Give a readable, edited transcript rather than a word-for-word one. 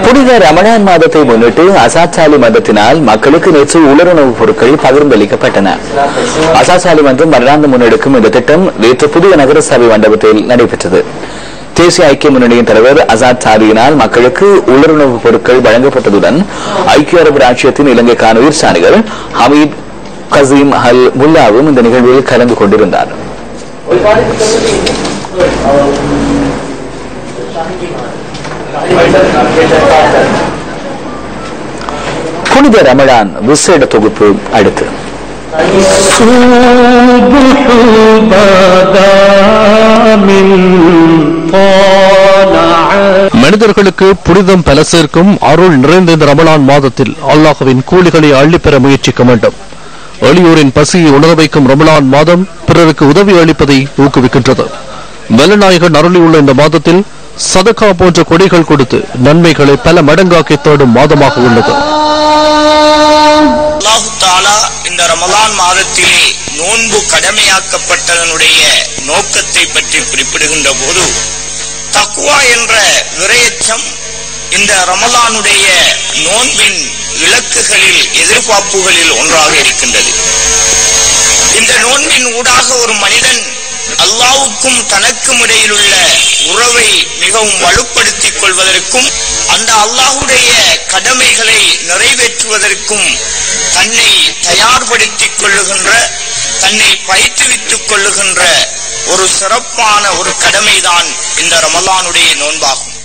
புனித ரமலான் மாதத்தை முன்னிட்டு அசாச்சாலி மன்றத்தினால் மக்களுக்கு நேற்று உலருணவுப் பொருட்கள் பகிர்ந்தளிக்கப்பட்டன. அசாச்சாலி மன்றம் வருடாந்தம் முன்னெடுக்கும் இந்த திட்டம் நேற்று புதிய நகர சபை மண்டபத்தில் நடைபெற்றது. தேசிய ஐக்கிய முன்னணியின் தலைவர் அசாத் சாரியினால் மக்களுக்கு உலருணவுப் பொருட்கள் வழங்கப்பட்டதுடன் ஐக்கிய அரபு ராச்சியத்தின் இலங்கைக்கான உயிர்ச்சாணிகள் ஹமீத் கசீம் அல் முல்லாவும் இந்த நிகழ்வில் கலந்து கொண்டிருந்தார். புனித ரமலான் விசேட தொகுப்பு அடுத்து. மனிதர்களுக்கு புனிதம் பல சேர்க்கும் அருள் நிறைந்த இந்த ரமலான் மாதத்தில் அல்லாஹ்வின் கூலிகளை அள்ளிப்பெற முயற்சிக்க வேண்டும். எளியோரின் பசியை உணர வைக்கும் ரமலான் மாதம் பிறருக்கு உதவி அளிப்பதை ஊக்குவிக்கின்றது. வல்லநாயகன் அருளியுள்ள இந்த மாதத்தில் சதகா போன்ற கொடைகள் கொடுத்து நன்மைகளை பல மடங்காக்கி தேடும் மாதமாக உள்ளது. அல்லாஹ் தஆலா இந்த ரமலான் மாதத்திலே நோன்பு கடமையாக்கப்பட்டதனுடைய நோக்கத்தை பற்றி குறிப்பிடுகின்ற போது தக்வா என்ற விரயச்சம் இந்த ரமலானுடைய நோன்பின் இலக்குகளில் எதிர்பார்ப்புகளில் ஒன்றாக இருக்கின்றது. இந்த நோன்பின் ஊடாக ஒரு மனிதன் அல்லாஹ்வுக்கும் தனக்கும் இடையில் உள்ள உறவை மிகவும் வலுப்படுத்திக் கொள்வதற்கும் அந்த அல்லாஹ்வுடைய கடமைகளை நிறைவேற்றுவதற்கும் தன்னை தயார்படுத்திக் கொள்ளுகின்ற, தன்னை பயிற்றுவித்துக் கொள்ளுகின்ற ஒரு சிறப்பான ஒரு கடமைதான் இந்த ரமலானுடைய நோன்பாகும்.